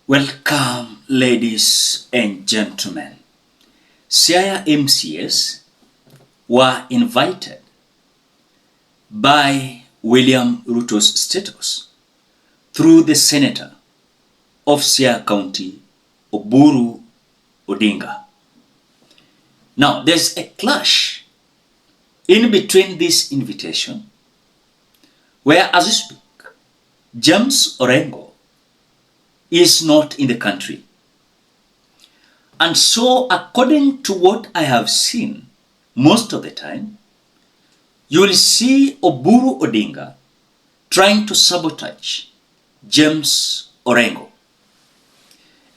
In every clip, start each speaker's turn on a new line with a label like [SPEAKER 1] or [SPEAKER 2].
[SPEAKER 1] Welcome, ladies and gentlemen. Siaya MCAs were invited by William Ruto's Statehouse through the Senator of Siaya County, OBURU Odinga. Now, there's a clash in between this invitation, where, as we speak, James ORENGO is not in the country. And so, according to what I have seen most of the time, you will see OBURU Odinga trying to sabotage James ORENGO.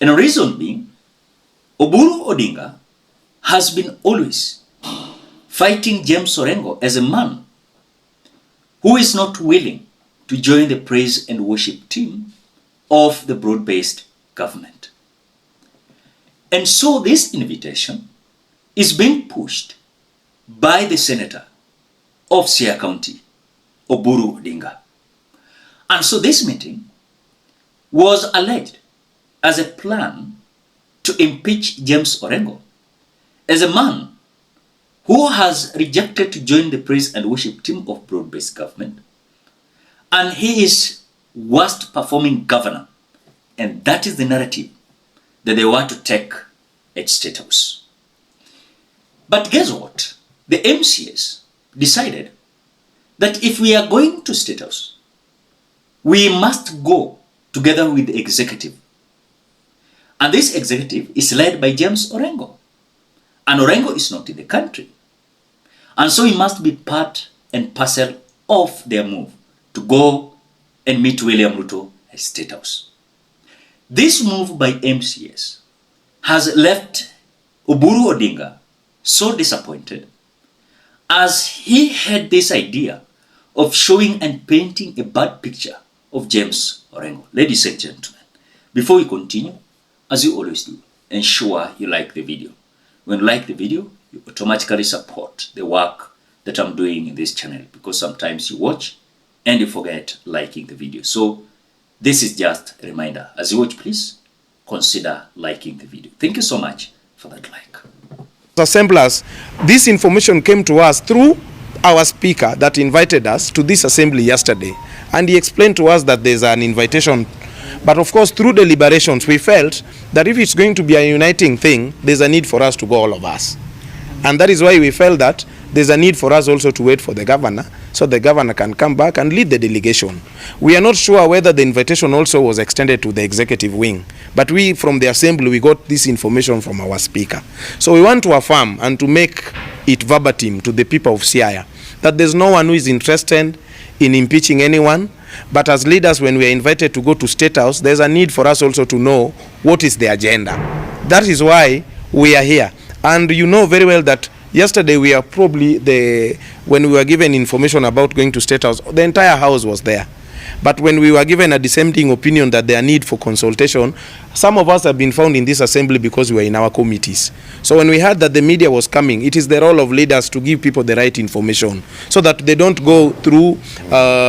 [SPEAKER 1] And the reason being, OBURU Odinga has been always fighting James ORENGO as a man who is not willing to join the praise and worship team of the broad-based government. And so this invitation is being pushed by the Senator of Siaya County, OBURU Odinga. And so this meeting was alleged as a plan to impeach James ORENGO as a man who has rejected to join the praise and worship team of broad-based government, and he is worst performing governor, and that is the narrative that they want to take at Statehouse. But guess what? The MCAs decided that if we are going to Statehouse, we must go together with the executive. And this executive is led by James ORENGO. And ORENGO is not in the country. And so he must be part and parcel of their move to go and meet William Ruto at Statehouse. This move by MCAs has left OBURU Odinga so disappointed, as he had this idea of showing and painting a bad picture of James ORENGO. Ladies and gentlemen, before we continue, as you always do, ensure you like the video. When you like the video, you automatically support the work that I'm doing in this channel, because sometimes you watch and you forget liking the video. So this is just a reminder. As you watch, please consider liking the video. Thank you so much for that like.
[SPEAKER 2] Assemblers, this information came to us through our speaker that invited us to this assembly yesterday, and he explained to us that there's an invitation. But of course, through deliberations, we felt that if it's going to be a uniting thing, there's a need for us to go, all of us. And that is why we felt that there's a need for us also to wait for the governor, so the governor can come back and lead the delegation. We are not sure whether the invitation also was extended to the executive wing, but we, from the assembly, we got this information from our speaker. So we want to affirm and to make it verbatim to the people of Siaya that there's no one who is interested in impeaching anyone, but as leaders, when we are invited to go to Statehouse, there's a need for us also to know what is the agenda. That is why we are here. And you know very well that yesterday we are probably when we were given information about going to Statehouse, the entire house was there. But when we were given a dissenting opinion that there are need for consultation, some of us have been found in this assembly because we were in our committees. So when we heard that the media was coming, it is the role of leaders to give people the right information so that they don't go through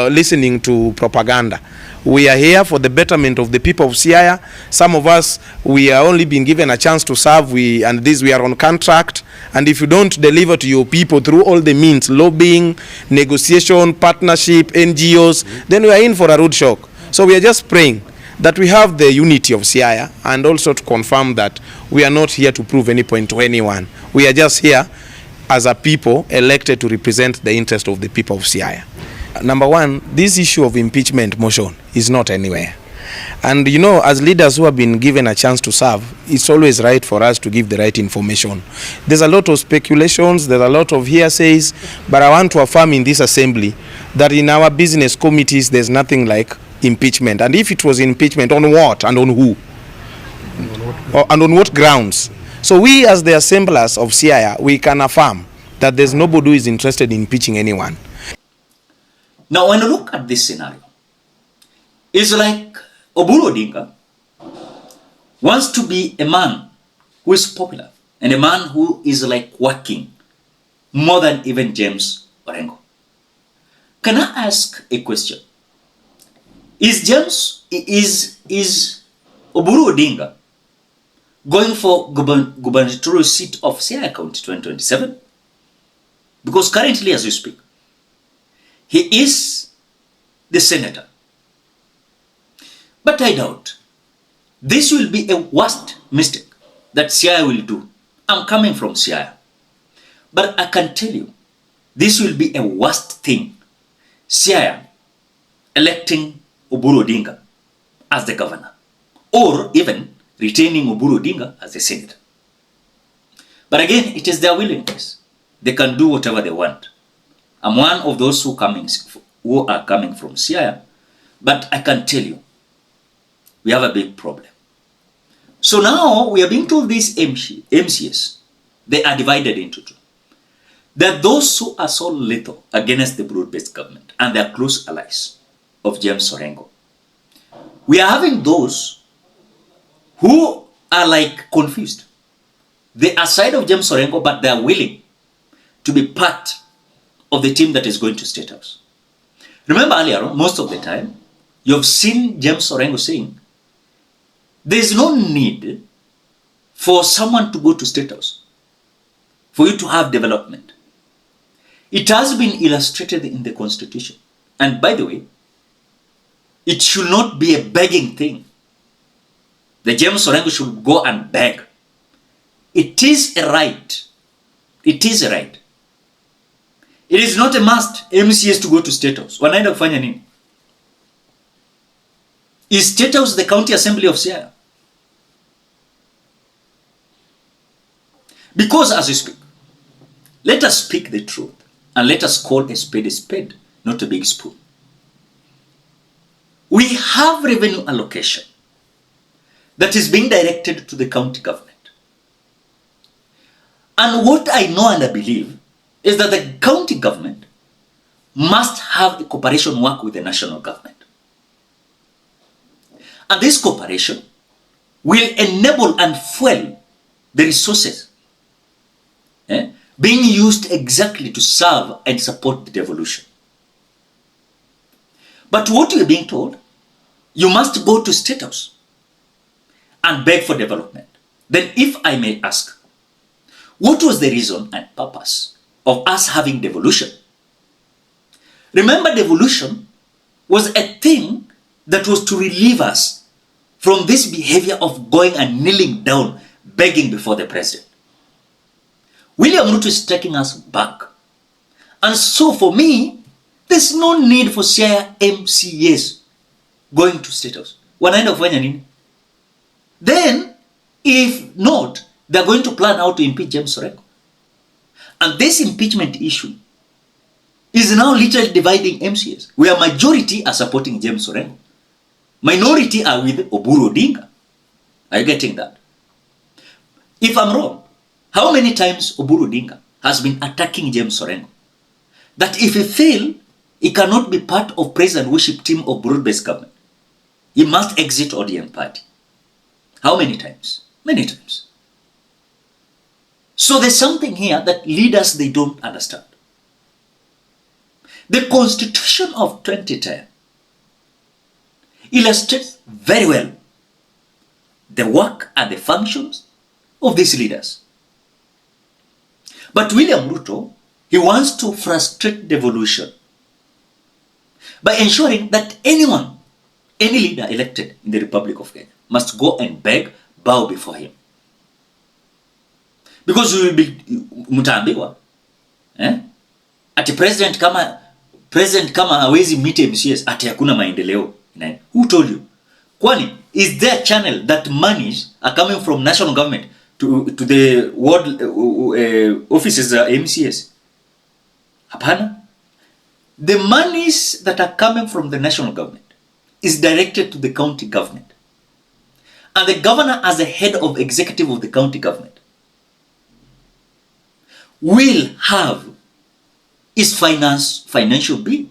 [SPEAKER 2] listening to propaganda. We are here for the betterment of the people of Siaya. Some of us, we are only been given a chance to serve, we are on contract. And if you don't deliver to your people through all the means, lobbying, negotiation, partnership, NGOs, then we are in for a rude shock. So we are just praying that we have the unity of Siaya, and also to confirm that we are not here to prove any point to anyone. We are just here as a people elected to represent the interest of the people of Siaya. Number one, this issue of impeachment motion is not anywhere. And you know, as leaders who have been given a chance to serve, it's always right for us to give the right information. There's a lot of speculations, there's a lot of hearsays, but I want to affirm in this assembly that in our business committees, there's nothing like impeachment. And if it was impeachment, on what and on who? And on what grounds? So we, as the assemblers of Siaya, we can affirm that there's nobody who is interested in impeaching anyone.
[SPEAKER 1] Now, when you look at this scenario, it's like OBURU Odinga wants to be a man who is popular and a man who is like working more than even James ORENGO. Can I ask a question? Is OBURU Odinga going for gubernatorial seat of Siaya County 2027, because currently as we speak, he is the senator. But I doubt this will be a worst mistake that Siaya will do. I'm coming from Siaya, but I can tell you, this will be a worst thing. Siaya electing OBURU Odinga as the governor, or even retaining OBURU Odinga as the senator. But again, it is their willingness. They can do whatever they want. I'm one of those who are coming from Siaya, but I can tell you, we have a big problem. So now we are being told these MCAs, they are divided into two. There are those who are so lethal against the broad-based government and they are close allies of James ORENGO. We are having those who are like confused. They are side of James ORENGO, but they are willing to be part of the team that is going to Statehouse. Remember earlier on, most of the time, you have seen James ORENGO saying, there is no need for someone to go to Statehouse, for you to have development. It has been illustrated in the Constitution. And by the way, it should not be a begging thing. The James ORENGO should go and beg. It is a right. It is a right. It is not a must MCAs to go to Statehouse. Wanaenda kufanya nini? Is Statehouse the county assembly of Siaya? Because as we speak, let us speak the truth and let us call a spade, not a big spoon. We have revenue allocation that is being directed to the county government. And what I know and I believe is that the county government must have a cooperation work with the national government. And this cooperation will enable and fuel the resources being used exactly to serve and support the devolution. But what we are being told, you must go to Statehouse and beg for development. Then if I may ask, what was the reason and purpose of us having devolution? Remember, devolution was a thing that was to relieve us from this behavior of going and kneeling down, begging before the president. William Ruto is taking us back. And so for me, there's no need for Siaya MCAs going to Statehouse. Wanaenda kufanya nini? Then, if not, they're going to plan how to impeach James ORENGO. And this impeachment issue is now literally dividing MCAs, where majority are supporting James ORENGO. Minority are with OBURU Odinga. Are you getting that? If I'm wrong, how many times OBURU Odinga has been attacking James ORENGO? That if he fail, he cannot be part of praise and worship team of broad-based government. He must exit ODM party. How many times? Many times. So there's something here that leaders, they don't understand. The Constitution of 2010 illustrates very well the work and the functions of these leaders. But William Ruto, he wants to frustrate devolution by ensuring that anyone, any leader elected in the Republic of Kenya must go and beg, bow before him. Because we will be mutaambiwa, ati president kama hawezi meet MCAs ati hakuna maendeleo. Who told you? Kwani, is there a channel that monies are coming from national government to the world offices MCAs? Hapana. The monies that are coming from the national government is directed to the county government. And the governor, as the head of executive of the county government, will have his financial bill.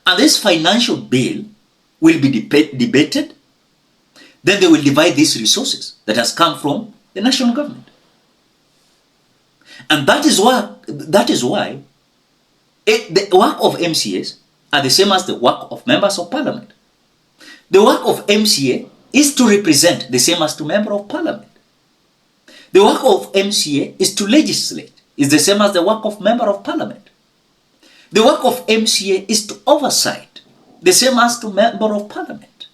[SPEAKER 1] And this financial bill will be debated. Then they will divide these resources that has come from the national government. And that is why the work of MCAs are the same as the work of members of parliament. The work of MCA is to represent, the same as to member of parliament. The work of MCA is to legislate, is the same as the work of member of parliament. The work of MCA is to oversight, the same as to member of parliament.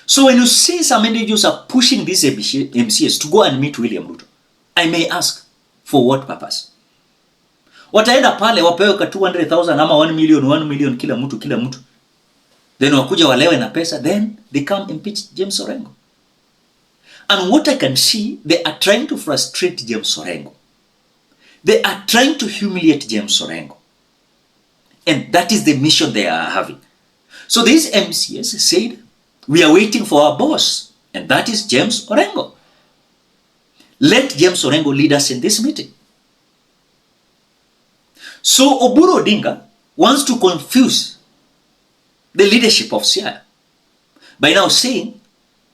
[SPEAKER 1] So when you see some individuals are pushing these MCAs to go and meet William Ruto, I may ask, for what purpose? Wataenda pale wapewe ka 200,000 ama 1 million kila mtu. Then wakuja walewe na pesa, then they come impeach James Orengo. And what I can see, they are trying to frustrate James Orengo. They are trying to humiliate James Orengo. And that is the mission they are having. So these MCAs said, we are waiting for our boss, and that is James Orengo. Let James Orengo lead us in this meeting. So OBURU Odinga wants to confuse the leadership of Siaya by now saying,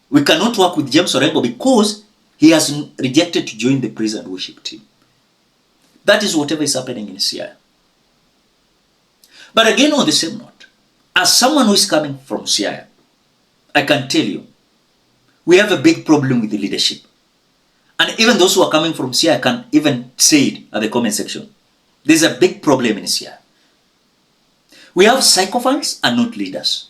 [SPEAKER 1] we cannot work with James Orengo because he has rejected to join the praise and worship team. That is whatever is happening in Siaya. But again, on the same note, as someone who is coming from Siaya, I can tell you, we have a big problem with the leadership. And even those who are coming from Siaya can even say it at the comment section. There's a big problem in Siaya. We have sycophants and not leaders.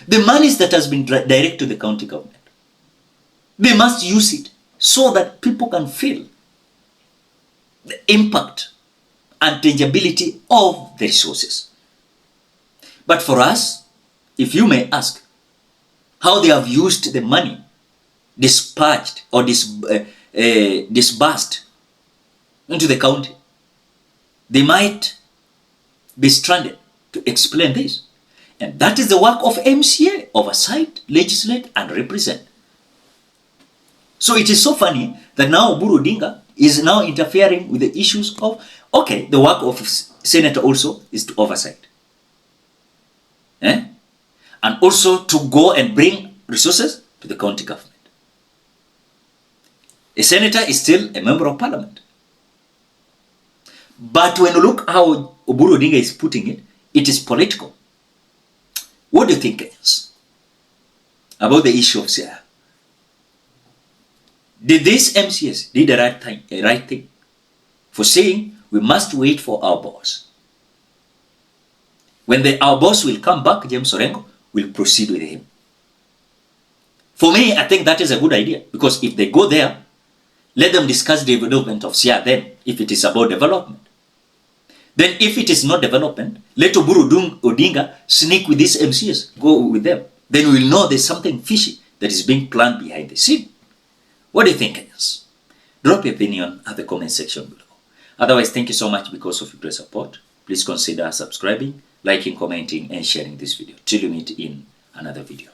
[SPEAKER 1] The monies that has been direct to the county government, they must use it so that people can feel the impact and tangibility of the resources. But for us, if you may ask, how they have used the money dispatched or disbursed into the county, they might be stranded to explain this. And that is the work of MCA, oversight, legislate, and represent. So it is so funny that now OBURU Odinga is now interfering with the issues of, okay, the work of senator also is to oversight. And also to go and bring resources to the county government. A senator is still a member of parliament. But when you look how OBURU Odinga is putting it, it is political. What do you think is about the issue of Siaya? Did these MCAs do the right thing for saying we must wait for our boss? When our boss will come back, James Orengo will proceed with him. For me, I think that is a good idea, because if they go there, let them discuss the development of Siaya then, if it is about development. Then if it is not development, let OBURU Odinga sneak with these MCAs, go with them. Then we will know there's something fishy that is being planned behind the scene. What do you think, guys? Drop your opinion at the comment section below. Otherwise, thank you so much because of your support. Please consider subscribing, liking, commenting, and sharing this video. Till we meet in another video.